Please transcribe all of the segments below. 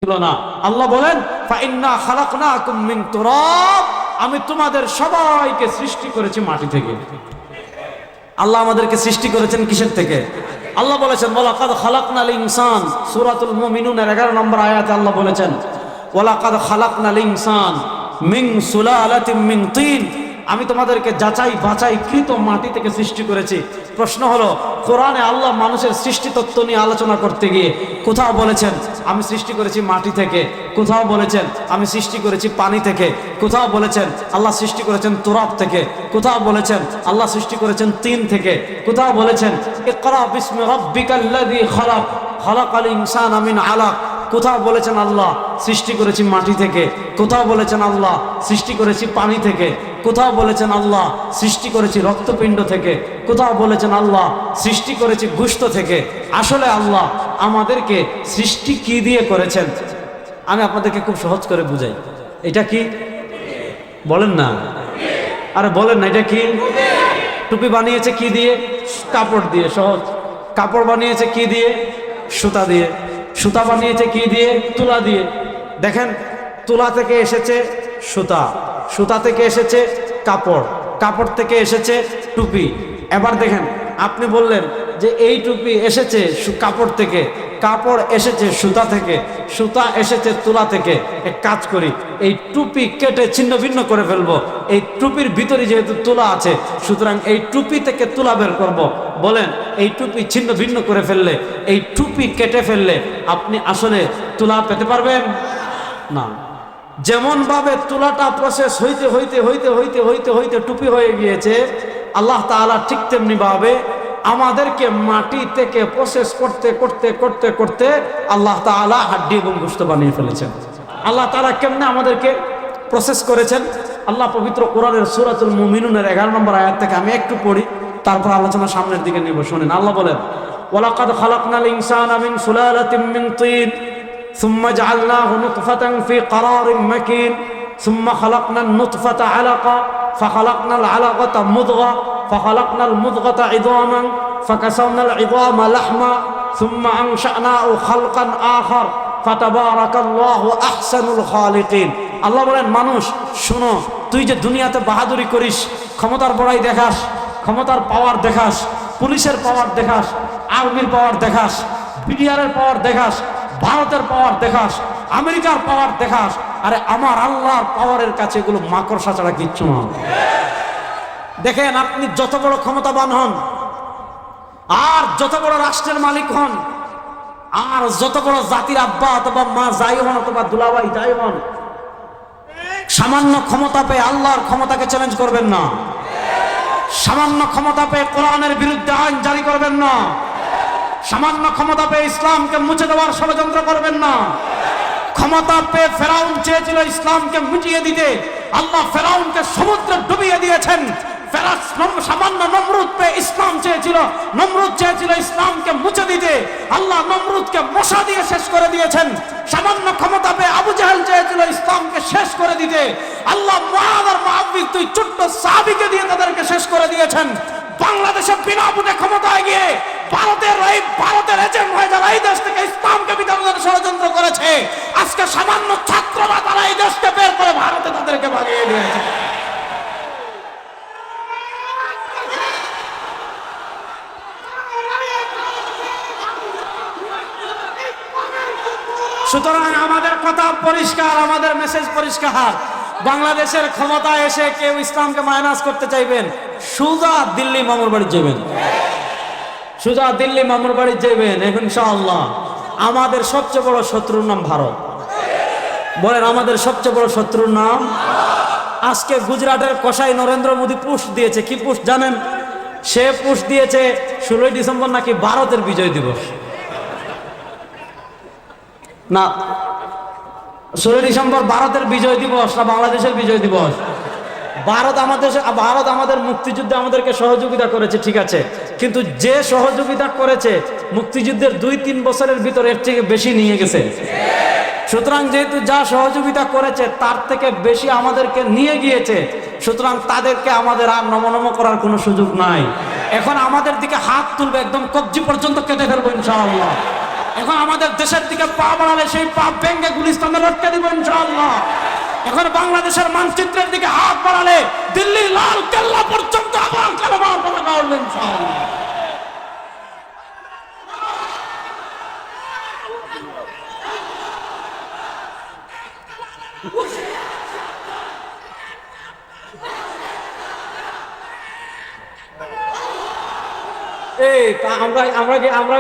ছিল না। আল্লাহ বলেন ফাইন্না খালাকনাকুম মিন তুরাব, আমি তোমাদের সবাইকে সৃষ্টি করেছি মাটি থেকে। আল্লাহ আমাদেরকে সৃষ্টি করেছেন কিসের থেকে? আল্লাহ বলেছেন ওয়ালাকাদ খালাকনাল ইনসান, সূরাতুল মুমিনুনের 11 নম্বর আয়াতে আল্লাহ বলেছেন ওয়ালাকাদ খালাকনাল ইনসান মিন সুলালাতিন মিন তিন, আমি তোমাদেরকে যাচাই বাছাই কৃত মাটি থেকে সৃষ্টি করেছি। প্রশ্ন হলো, কোরআনে আল্লাহ মানুষের সৃষ্টি তত্ত্ব নিয়ে আলোচনা করতে গিয়ে কোথাও বলেছেন আমি সৃষ্টি করেছি মাটি থেকে, কোথাও বলেছেন আমি সৃষ্টি করেছি পানি থেকে, কোথাও বলেছেন আল্লাহ সৃষ্টি করেছেন তুরাব থেকে, কোথাও বলেছেন আল্লাহ সৃষ্টি করেছেন তিন থেকে, কোথাও বলেছেন ইকরা বিসমি রাব্বিকাল্লাযী খালাক খালাকাল ইনসানা মিন আলাক, কোথাও বলেছেন আল্লাহ সৃষ্টি করেছি মাটি থেকে, কোথাও বলেছেন আল্লাহ সৃষ্টি করেছি পানি থেকে, কোথাও বলেছেন আল্লাহ সৃষ্টি করেছি রক্তপিণ্ড থেকে, কোথাও বলেছেন আল্লাহ সৃষ্টি করেছি গোশত থেকে। আসলে আল্লাহ আমাদেরকে সৃষ্টি কি দিয়ে করেছেন? আমি আপনাদেরকে খুব সহজ করে বুঝাই। এটা কি বলেন না? আরে বলেন না, এটা কি? টুপি বানিয়েছে কি দিয়ে? কাপড় দিয়ে। সহজ। কাপড় বানিয়েছে কি দিয়ে? সুতা দিয়ে। সুতা বানিয়েছে কি দিয়ে? তুলা দিয়ে। দেখেন, তুলা থেকে এসেছে সুতা, সুতা থেকে এসেছে কাপড়, কাপড় থেকে এসেছে টুপি। এবার দেখেন, আপনি বললেন যে এই টুপি এসেছে কাপড় থেকে, কাপড় এসেছে সুতা থেকে, সুতা এসেছে তুলা থেকে। এক কাজ করি, এই টুপি কেটে ছিন্ন ভিন্ন করে ফেলবো। এই টুপির ভিতরে যেহেতু তুলা আছে, সুতরাং এই টুপি থেকে তুলা বের করব। বলেন, এই টুপি ছিন্ন ভিন্ন করে ফেললে, এই টুপি কেটে ফেললে আপনি আসলে তুলা পেতে পারবেন না। যেমন ভাবে তুলাটা প্রসেস হইতে হইতে হইতে হইতে হইতে হইতে টুপি হয়ে গিয়েছে, আল্লাহ তাআলা ঠিক তেমনি ভাবে আমাদেরকে মাটি থেকে প্রসেস করতে করতে করতে করতে আল্লাহ তাআলা হাড্ডি এবং গোশত বানিয়ে ফেলেছেন। আল্লাহ তাআলা কেমনে আমাদেরকে প্রসেস করেছেন? আল্লাহ পবিত্র কোরআনের সূরাতুল মুমিনুনের 11 নম্বর আয়াত থেকে আমি একটু পড়ি, তারপর আলোচনা সামনের দিকে নিব। শুনেন, আল্লাহ বলেন ওয়ালাকাদ খালাকনাল ইনসানা মিন সুলালাতিন মিন তিন ثم جعلناه نطفة في قرار مكين ثم خلقنا النطفة علقة فخلقنا العلقة مضغة فخلقنا المضغة عظاما فكسونا العظام لحما ثم أنشأناه خلقا آخر فتبارك الله أحسن الخالقين। আল্লাহ বলেন, মানুষ শোনো, তুই যে দুনিয়াতে বাহাদুরি করিস, ক্ষমতার বড়াই দেখাস, ক্ষমতার পাওয়ার দেখাস, পুলিশের পাওয়ার দেখাস, আর্মির পাওয়ার দেখাস, বিডিআরের পাওয়ার দেখাস, ভারতের পাওয়ার দেখাস, আমেরিকার পাওয়ার দেখাস, আরে আমার আল্লাহর পাওয়ারের কাছে এগুলো মাকড়সা ছাড়া কিচ্ছু না। দেখেন, আপনি যত বড় ক্ষমতাবান হন, আর যত বড় রাষ্ট্রের মালিক হন, আর যত বড় জাতির আব্বা অথবা মা যাই হন অথবা দুলাভাই যাই হন, সামান্য ক্ষমতা পেয়ে আল্লাহর ক্ষমতাকে চ্যালেঞ্জ করবেন না। সামান্য ক্ষমতা পেয়ে কোরআনের বিরুদ্ধে আইন জারি করবেন না। সামান্য ক্ষমতা পেয়ে ইসলামকে মুছে দেওয়ার ষড়যন্ত্র করবেন না। ক্ষমতা পেয়ে ফেরাউন চেয়েছিল ইসলামকে মিটিয়ে দিতে, আল্লাহ ফেরাউনকে সমুদ্রে ডুবিয়ে দিয়েছেন। সামান্য নমরুদ পেয়ে ইসলাম চেয়েছিল, নমরুদ চেয়েছিল ইসলামকে মুছে দিতে, আল্লাহ নমরুদকে মশা দিয়ে শেষ করে দিয়েছেন। সামান্য ক্ষমতা পেয়ে আবু জাহেল চেয়েছিল ইসলামকে শেষ করে দিতে, আল্লাহ মুআয আর মুআবিদ দুই ছোট্ট সাহাবীকে দিয়ে তাদেরকে শেষ করে দিয়েছেন। বাংলাদেশে বিনা ভোটে ক্ষমতায় গিয়ে ভারতের এজেন্ট হয়ে যারা এই দেশ থেকে ইসলামকে বিতাড়নের ষড়যন্ত্র করেছে, আজকে সামান্য ছাত্ররা তারা এই দেশকে বের করে ভারতে তাদেরকে ভাগিয়ে দিয়েছে। সুতরাং আমাদের কথা পরিষ্কার, আমাদের মেসেজ পরিষ্কার। বাংলাদেশের ক্ষমতায় এসে কেউ ইসলামকে মাইনাস করতে চাইবেন, সোজা দিল্লি মামুর বাড়ি যাবেন, সোজা দিল্লি মামুর বাড়ি যাবেন ইনশাআল্লাহ। আমাদের সবচেয়ে বড় শত্রুর নাম ভারত। বলেন, আমাদের সবচেয়ে বড় শত্রুর নাম। আজকে গুজরাটের কসাই নরেন্দ্র মোদী পোস্ট দিয়েছে, কি পোস্ট জানেন? সে পোস্ট দিয়েছে 16 ডিসেম্বর নাকি ভারতের বিজয় দিবস। না, 16 ডিসেম্বর ভারতের বিজয় দিবস না বাংলাদেশের বিজয় দিবস? ভারত আমাদের মুক্তিযুদ্ধে আমাদেরকে সহযোগিতা করেছে, ঠিক আছে, কিন্তু যে সহযোগিতা করেছে মুক্তিযুদ্ধের 2-3 বছরের ভিতরে এর থেকে বেশি নিয়ে গেছে। সুতরাং যেহেতু যা সহযোগিতা করেছে তার থেকে বেশি আমাদেরকে নিয়ে গিয়েছে, সুতরাং তাদেরকে আমাদের আর নমনম করার কোনো সুযোগ নাই। এখন আমাদের দিকে হাত তুলবে, একদম কবজি পর্যন্ত কেটে ফেলবো ইনশাআল্লাহ। এখন আমাদের দেশের দিকে পা বাড়ালে সেই পা ভেঙ্গে গুলিস্তানে লটকে দিব ইনশাআল্লাহ। এখন বাংলাদেশের মানচিত্রের দিকে হাত বাড়ালে দিল্লি লাল কেল্লা পর্যন্ত আবার কালেমার পতাকা উঠবে ইনশাআল্লাহ। এই আমরা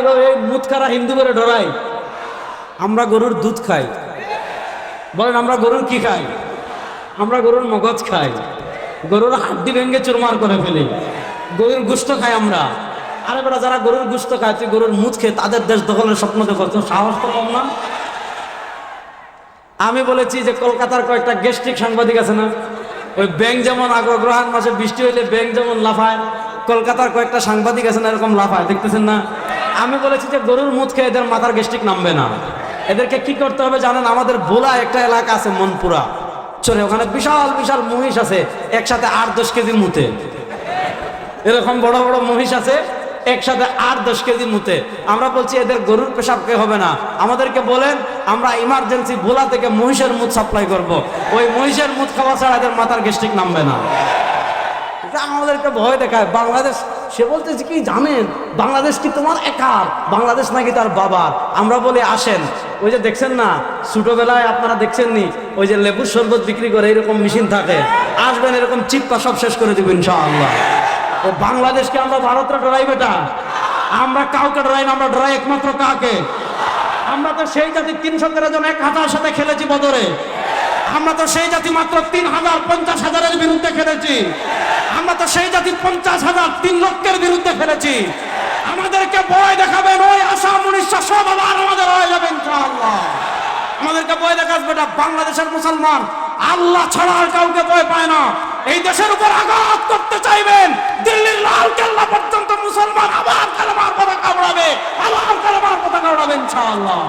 মুদ খারা হিন্দু করে ডরাই, আমরা গরুর দুধ খাই। বলেন আমরা গরুর কি খাই? আমরা গরুর মগজ খাই, গরুর হাড্ডি ভেঙে চুরমার করে ফেলি, গরুর গোশত খাই আমরা। আরে বেটা, যারা গরুর গোশত খায় তুই গরুর মুদ খেয়ে তাদের দেশ দখলের স্বপ্ন দেখো, সাহস তো কম না? আমি বলেছি যে কলকাতার কয়েকটা গেস্টিক সাংবাদিক আছে না, ওই ব্যাং যেমন অগ্রহায়ণ মাসে বৃষ্টি হইলে ব্যাং যেমন লাফায়, কলকাতার কয়েকটা সাংবাদিক আছে না এরকম লাফায়, দেখতেছেন না? আমি বলেছি যে গরুর মুদ খেয়ে এদের মাথার গেস্টিক নামবে না। এদেরকে কি করতে হবে জানেন? আমাদের বোলা একটা এলাকা আছে মনপুরা চলে, ওখানে বিশাল বিশাল মহিষ আছে, একসাথে 8-10 কেজি মুতে। এরকম বড় বড় মহিষ আছে একসাথে 8-10 কেজি মুতে। আমরা বলছি এদের গরুর পেশাব কে হবে না, আমাদেরকে বলেন, আমরা ইমার্জেন্সি ভোলা থেকে মহিষের মুদ সাপ্লাই করব। ওই মহিষের মুদ খাওয়া ছাড়া এদের মাথার গেস্টিক নামবে না। আমাদেরকে ভয় দেখায় বাংলাদেশ। সে বলতেছে কি জানেন, বাংলাদেশ কি তোমার একার? বাংলাদেশ নাকি তার বাবার। আমরা বলি আসেন, ওই যে দেখছেন না ছোটবেলায় আপনারা দেখছেন নি, ওই যে লেবুর শরবত বিক্রি করে এরকম মেশিন থাকে, আসবেন এরকম চিপ্পা সব শেষ করে দিব ইনশাআল্লাহ। ও বাংলাদেশকে আমরা ভারতরা ডরাই বেটা? আমরা কাউকে ডরাই না, আমরা ডরাই একমাত্র কাকে? আমরা তো সেই জাতি 313 জন 1000 সাথে খেলেছি বদরে। আমরা তো সেই জাতি মাত্র 3000 50,000-এর বিরুদ্ধে খেলেছি। আমরা তো সেই জাতি 50,000 3 লক্ষের বিরুদ্ধে খেলেছি। আমাদেরকে ভয় দেখাবেন, ওই আশা মনীষা সব আবার আমাদের হয়ে যাবে ইনশাআল্লাহ। আমাদেরকে ভয় দেখাস বেটা। বাংলাদেশের মুসলমান আল্লাহ ছাড়া আর কাউকে ভয় পায় না। এই দেশের উপর আঘাত করতে চাইবেন, দিল্লির লাল কেল্লা পর্যন্ত মুসলমান আবার কালেমার পতাকা উড়াবে, আবার কালেমার পতাকা উড়াবে ইনশাআল্লাহ।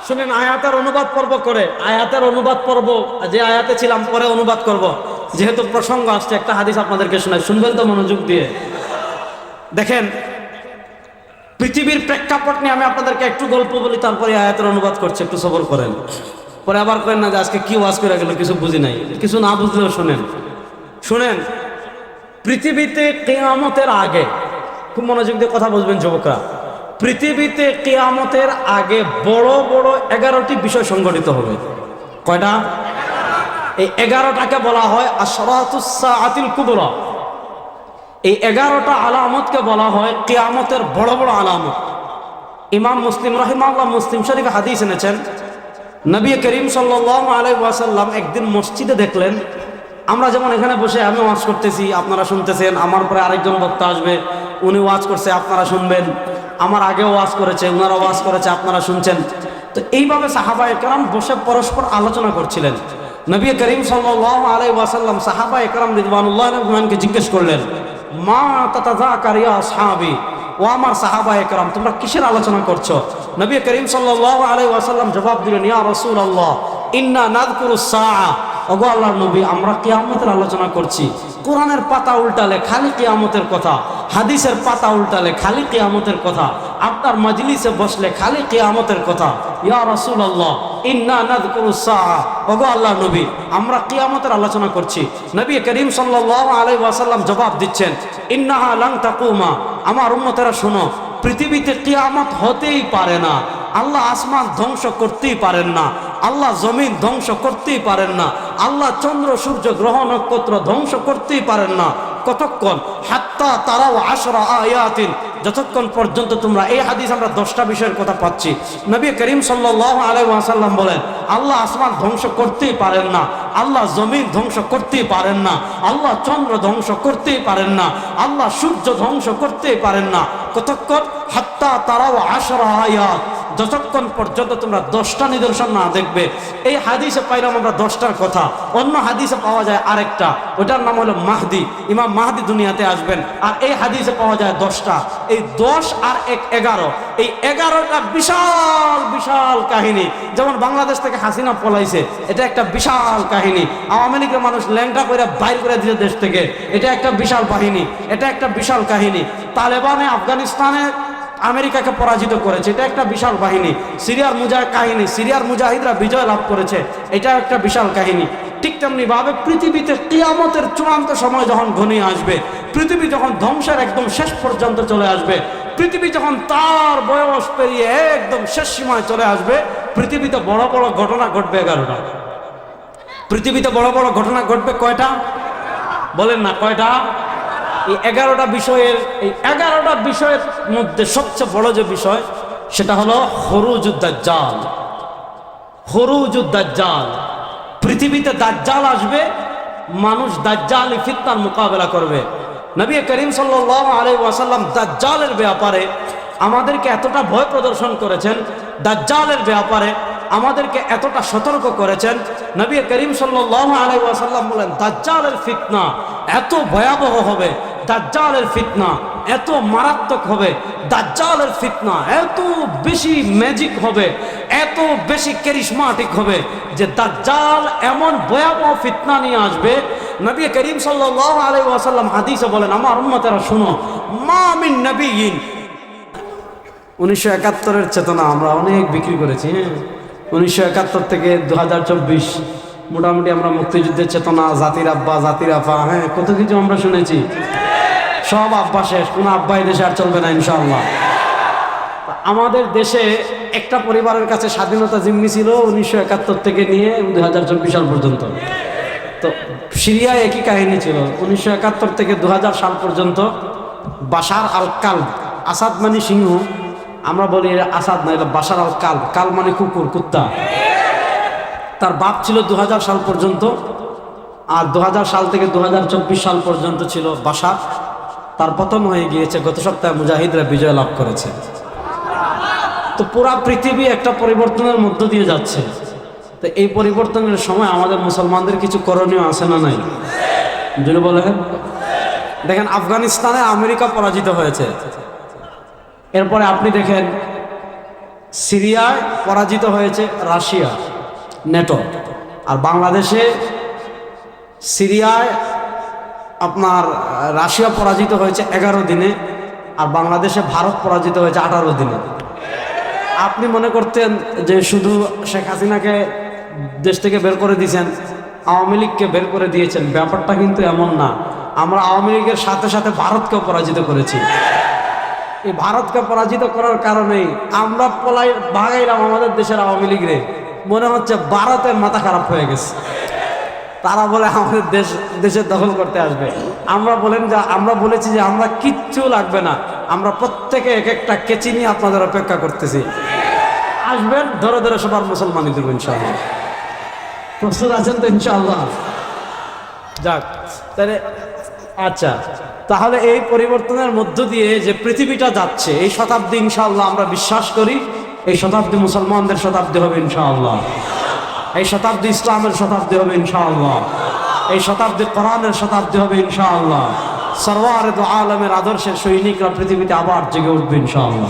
শুনেন, আয়াতের অনুবাদ পর্ব করে, আয়াতের অনুবাদ পর্ব যে আয়াতে ছিলাম পরে অনুবাদ করব, যেহেতু প্রসঙ্গ আসছে। একটা হাদিস আপনাদেরকে শোনাই, শুনবেন তো মনোযোগ দিয়ে? দেখেন, পৃথিবীর প্রেক্ষাপট নিয়ে আমি আপনাদেরকে একটু গল্প বলি, তারপরে আয়াতের অনুবাদ করছে, একটু সবর করেন। পরে আবার করেন না যে আজকে কি ওয়াজ করে গেল, কিছু বুঝি নাই। কিছু না বুঝলেও শোনেন। শুনেন, পৃথিবীতে কিয়ামতের আগে, খুব মনোযোগ দিয়ে কথা বুঝবেন যুবকরা, পৃথিবীতে কিয়ামতের আগে বড় বড় 11টি বিষয় সংঘটিত হবে। কয়টা? এই 11টাকে বলা হয় আশরাতুস সাআতিল কুবরা। এই 11টা আলামতকে বলা হয় কিয়ামতের বড় বড় আলামত। ইমাম মুসলিম রাহিমাহুল্লাহ মুসলিম শরীফে হাদিস এনেছেন, নবী করিম সাল্লাল্লাহু আলাইহি ওয়াসাল্লাম একদিন মসজিদে দেখলেন, আমরা যেমন এখানে বসে আমি ওয়াজ করতেছি, আপনারা শুনতেছেন, আমার পরে আরেকজন বক্তা আসবে, উনি ওয়াজ করছে, আপনারা শুনবেন, আমার আগেও ওয়াজ করেছে, উনারা ওয়াজ করেছে, আপনারা শুনছেন। তো এইভাবে সাহাবায়ে কেরাম বসে পরস্পর আলোচনা করছিলেন। নবী করিম সাল্লাল্লাহু আলাইহি ওয়াসাল্লাম সাহাবায়ে কেরাম রিদওয়ানুল্লাহি আলাইহিমকে জিজ্ঞেস করলেন, মা তাতাযাকার ইয়া আসহাবি, ও আমার সাহাবায়ে কেরাম তোমরা কিসের আলোচনা করছো? নবী করিম সাল্লাল্লাহু আলাইহি ওয়াসাল্লাম জবাব দিলেন, ইয়া রাসূলুল্লাহ ইন্না নাযকুরুস সাআ, ওগো আল্লাহর নবী আমরা কিয়ামতের আলোচনা করছি। কোরআনের পাতা উল্টালে খালি কিয়ামতের কথা, হাদিসের পাতা উল্টালে খালি কিয়ামতের কথা, আপনার মজলিসে বসলে খালি কিয়ামতের কথা। ইয়া রাসূলুল্লাহ ইন্না নাযকুরুস সাআ, ওগো আল্লাহর নবী আমরা কিয়ামতের আলোচনা করছি। নবী করিম সাল্লাল্লাহু আলাইহি ওয়াসাল্লাম জবাব দিচ্ছেন, ইন্নাহা লান তাকুমা, আমার উম্মতেরা শোনো, পৃথিবীতে কিয়ামত হতেই পারে না। আল্লাহ আসমান ধ্বংস করতেই পারেন না, আল্লাহ জমিন ধ্বংস করতেই পারেন না, আল্লাহ চন্দ্র সূর্য গ্রহ নক্ষত্র ধ্বংস করতেই পারেন না। কতক্ষণ? হাত্তা তারাও আশরা আয়াতিন, যতক্ষণ পর্যন্ত তোমরা, এই হাদিস আমরা 10টা বিষয়ের কথা পাচ্ছি। নবী করিম সাল্লাল্লাহু আলাইহি ওয়াসাল্লাম বলেন, আল্লাহ আসমান ধ্বংস করতেই পারেন না, আল্লাহ জমিন ধ্বংস করতেই পারেন না, আল্লাহ চন্দ্র ধ্বংস করতেই পারেন না, আল্লাহ সূর্য ধ্বংস করতেই পারেন না। কতক্ষণ? হাত্তা তারাও আশরা আয়াত, যতক্ষণ পর্যন্ত তোমরা 10টা নিদর্শন না দেখবে। এই হাদিসে পাইলাম আমরা 10টার কথা, অন্য হাদিসে পাওয়া যায় আরেকটা, ওটার নাম হলো মাহদি। ইমাম মাহদি দুনিয়াতে আসবেন, আর এই হাদিসে পাওয়া যায় 10টা। এই 10 আর 1 11, এই 11টা বিশাল বিশাল কাহিনী। যেমন বাংলাদেশ থেকে হাসিনা পলাইছে, এটা একটা বিশাল কাহিনী। আওয়ামী লীগের মানুষ ল্যাংটা করে বাইর করে দিয়েছে দেশ থেকে, এটা একটা বিশাল বাহিনী, এটা একটা বিশাল কাহিনী। তালেবানে আফগানিস্তানে আমেরিকাকে পরাজিত করেছে, এটা একটা বিশাল বাহিনী। সিরিয়ার মুজাহিদরা বিজয় লাভ করেছে, এটা একটা বিশাল কাহিনী। ঠিক তেমনি ভাবে পৃথিবীতে কিয়ামতের চূড়ান্ত সময় যখন ঘনিয়ে আসবে, পৃথিবী যখন ধ্বংসের একদম শেষ পর্যন্ত চলে আসবে, পৃথিবী যখন তার বয়স পেরিয়ে একদম শেষ সীমায় চলে আসবে, পৃথিবীতে বড় বড় ঘটনা ঘটবে 11টা। পৃথিবীতে বড় বড় ঘটনা ঘটবে কয়টা বলেন না, কয়টা? এই 11টা বিষয়ের মধ্যে সবচেয়ে বড় যে বিষয়, সেটা হলো খুরুজুদ দাজ্জাল। খুরুজুদ দাজ্জাল, পৃথিবীতে দাজ্জাল আসবে, মানুষ দাজ্জালি ফিতনার মোকাবেলা করবে। নবী করিম সাল্লাল্লাহু আলাইহি ওয়াসাল্লাম দাজ্জালের ব্যাপারে আমাদেরকে এতটা ভয় প্রদর্শন করেছেন, দাজ্জালের ব্যাপারে আমাদেরকে এতটা সতর্ক করেছেন। নবী করিম সাল্লাল্লাহু আলাইহি ওয়াসাল্লাম বলেন, দাজ্জালের ফিতনা এত ভয়াবহ হবে, দাজ্জালের ফিতনা এত মারাত্মক হবে, দাজ্জালের ফিতনা এত বেশি ম্যাজিক হবে, এত বেশি ক্যারিশমাটিক হবে যে দাজ্জাল এমন ভয়াবহ ফিতনা নিয়ে আসবে। নবী করিম সাল্লাল্লাহু আলাইহি ওয়াসাল্লাম হাদিসে বলেন, আমার উম্মতেরা শুনো, মা মিন নবিয়িন। 1971-এর চেতনা আমরা অনেক বিক্রি করেছি। 1971 থেকে 2024 মোটামুটি আমরা মুক্তিযুদ্ধের চেতনা, জাতির আব্বা, জাতির আফা, কত কিছু আমরা শুনেছি। সব আব্বা শেষ, কোনো আব্বা এই দেশে আর চলবে না ইনশাআল্লাহ। আমাদের দেশে একটা পরিবারের কাছে স্বাধীনতা জিম্মি ছিল 1971 থেকে নিয়ে 2024 সাল পর্যন্ত। তো সিরিয়ায় একই কাহিনী ছিল, 1971 থেকে 2000 সাল পর্যন্ত বাশার আল কালব, আসাদ মানে সিংহ, আমরা বলি আসাদ না, এটা বাশার আল কালব, কাল মানে কুকুর, কুত্তা। তার বাপ ছিল 2000 সাল পর্যন্ত, আর 2000 সাল থেকে 2024 সাল পর্যন্ত ছিল বাশার। তার পতন হয়ে গিয়েছে, গত সপ্তাহে মুজাহিদরা বিজয় লাভ করেছে। তো পুরা পৃথিবী একটা পরিবর্তনের মধ্য দিয়ে যাচ্ছে। তো এই পরিবর্তনের সময় আমাদের মুসলমানদের কিছু করণীয় আছে না নাই? যদি বলেন, দেখেন আফগানিস্তানে আমেরিকা পরাজিত হয়েছে, এরপরে আপনি দেখেন সিরিয়ায় পরাজিত হয়েছে রাশিয়া, নেটো। আর বাংলাদেশে সিরিয়ায় আপনার রাশিয়া পরাজিত হয়েছে 11 দিনে, আর বাংলাদেশে ভারত পরাজিত হয়েছে 18 দিনে। আপনি মনে করতেন যে শুধু শেখ হাসিনাকে দেশ থেকে বের করে দিয়েছেন, আওয়ামী লীগকে বের করে দিয়েছেন, ব্যাপারটা কিন্তু এমন না। আমরা আওয়ামী লীগের সাথে সাথে ভারতকেও পরাজিত করেছি। এই ভারতকে পরাজিত করার কারণেই আমরা ভাগাইলাম আমাদের দেশের আওয়ামী লীগরে। মনে হচ্ছে ভারতের মাথা খারাপ হয়ে গেছে, তারা বলে আমাদের দেশের দখল করতে আসবে। আমরা বলেছি যে আমরা কিচ্ছু লাগবে না, আমরা প্রত্যেকে এক একটা কেচি নিয়ে আপনাদের অপেক্ষা করতেছি, আসবেন, ধরে ধরে সবার মুসলমানি দেবো ইনশাআল্লাহ। প্রস্তুত আছেন তো ইনশাআল্লাহ? যাক তাহলে, আচ্ছা, তাহলে এই পরিবর্তনের মধ্য দিয়ে যে পৃথিবীটা যাচ্ছে, এই শতাব্দী ইনশাআল্লাহ আমরা বিশ্বাস করি এই শতাব্দী মুসলমানদের শতাব্দী হবে ইনশাআল্লাহ। এই শতাব্দী ইসলামের শতাব্দী হবে ইনশাআল্লাহ। এই শতাব্দী কোরআনের শতাব্দী হবে ইনশাআল্লাহ। সরওয়ারে দু আলমের আদর্শের সৈনিকরা পৃথিবীতে আবার জেগে উঠবে ইনশাআল্লাহ।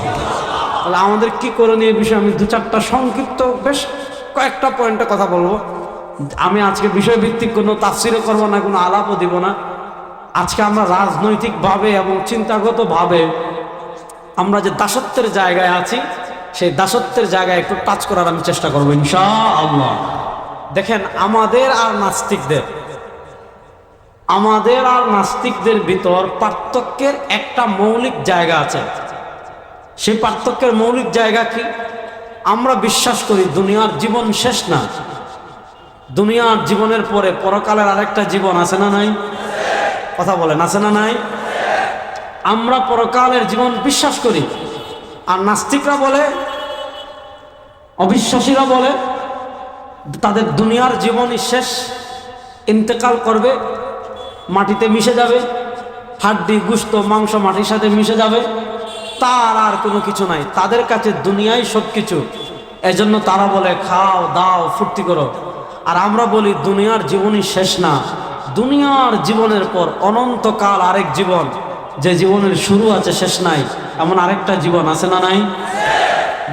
তাহলে আমাদের কি করণীয় বিষয়ে আমি 2-4টা সংক্ষিপ্ত বেশ কয়েকটা পয়েন্টে কথা বলবো। আমি আজকে বিষয়ভিত্তিক কোনো তাফসিরও করবো না, কোনো আলাপও দিব না। আজকে আমরা রাজনৈতিকভাবে এবং চিন্তাগতভাবে আমরা যে দাসত্বের জায়গায় আছি, সেই দাসত্বের জায়গায় একটু টাচ করার আমি চেষ্টা করবো ইনশাআল্লাহ। দেখেন, আমাদের আর নাস্তিকদের ভিতর পার্থক্যের একটা মৌলিক জায়গা আছে। সেই পার্থক্যের মৌলিক জায়গা কি? আমরা বিশ্বাস করি দুনিয়ার জীবন শেষ না, দুনিয়ার জীবনের পরে পরকালের আরেকটা জীবন আছে না নাই? কথা বলেন, আছে না নাই? আমরা পরকালের জীবন বিশ্বাস করি। আর নাস্তিকরা বলে, অবিশ্বাসীরা বলে তাদের দুনিয়ার জীবনই শেষ, ইন্তেকাল করবে, মাটিতে মিশে যাবে, হাড্ডি গোশত মাংস মাটির সাথে মিশে যাবে, তার আর কোনো কিছু নাই, তাদের কাছে দুনিয়াই সবকিছু। এজন্য তারা বলে খাও দাও ফুর্তি করো। আর আমরা বলি দুনিয়ার জীবনই শেষ না, দুনিয়ার জীবনের পর অনন্তকাল আরেক জীবন, যে জীবনের শুরু আছে শেষ নাই, এমন আরেকটা জীবন আছে না নাই?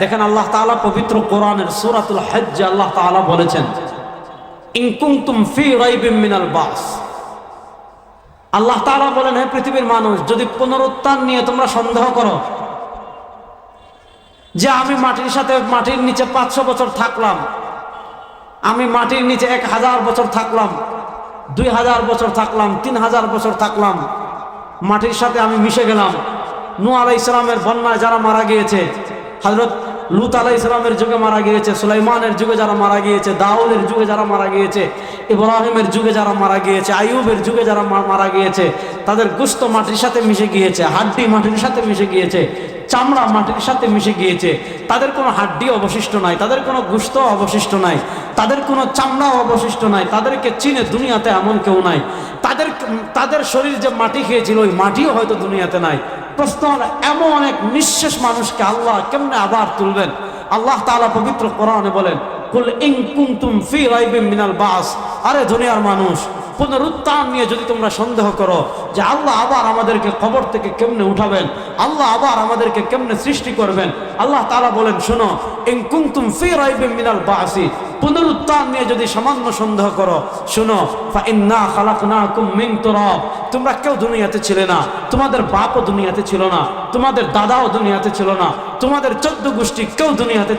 দেখেন আল্লাহ তাআলা পবিত্র কোরআনের সূরাতুল হজ্জে আল্লাহ তাআলা বলেছেন, ইন কুনতুম ফি রাইবিন মিনাল বাস। আল্লাহ তাআলা বলেন, হে পৃথিবীর মানুষ, যদি পুনরুত্থান নিয়ে তোমরা সন্দেহ করো যে আমি মাটির সাথে মাটির নিচে 500 বছর থাকলাম, আমি মাটির নিচে 1000 বছর থাকলাম, 2000 বছর থাকলাম, 3000 বছর থাকলাম, মাটির সাথে আমি মিশে গেলাম। নূহ আলাইহিস সালামের বন্যায় যারা মারা গিয়েছে, হযরত লূত আলাইহিস সালামের যুগে মারা গিয়েছে, সুলাইমানের যুগে যারা মারা গিয়েছে, দাউদের যুগে যারা মারা গিয়েছে, ইব্রাহিমের যুগে যারা মারা গিয়েছে, আইয়ুবের যুগে যারা মারা গিয়েছে, তাদের গোশত মাটির সাথে মিশে গিয়েছে, হাড্ডি মাটির সাথে মিশে গিয়েছে, চামড়া মাটির সাথে মিশে গিয়েছে, তাদের কোনো হাড্ডি অবশিষ্ট নাই, তাদের কোনো গোশত অবশিষ্ট নাই, তাদের কোনো চামড়াও অবশিষ্ট নাই, তাদেরকে চিনে দুনিয়াতে এমন কেউ নাই, তাদের শরীর যে মাটি খেয়েছিল ওই মাটিও হয়তো দুনিয়াতে নাই। প্রশ্ন হলো, এমন এক নিঃশেষ মানুষকে আল্লাহ কেমনে আবার তুলবেন? আল্লাহ তাআলা পবিত্র কোরআনে বলেন, কুল ইন কুনতুম ফি রাইবিন মিনাল বাস। আরে দুনিয়ার মানুষ, পুনরুত্থান নিয়ে যদি তোমরা সন্দেহ করো যে আল্লাহ আবার আমাদেরকে কবর থেকে কেমনে উঠাবেন, আল্লাহ আবার আমাদেরকে কেমনে সৃষ্টি করবেন, আল্লাহ তাআলা বলেন, শোনো, ইন কুনতুম ফি রাইবিন মিনাল বাসি, পুনরুত্থান নিয়ে যদি সামান্য সন্দেহ করো, শোনো, ফা ইন্না খালাকনাকুম মিন তুরাব, তোমরা কেউ দুনিয়াতে ছিলে না, তোমাদের বাপও দুনিয়াতে ছিল না, তোমাদের দাদাও দুনিয়াতে ছিল না, তোমাদের 14 গোষ্ঠী কেউ দুনিয়াতে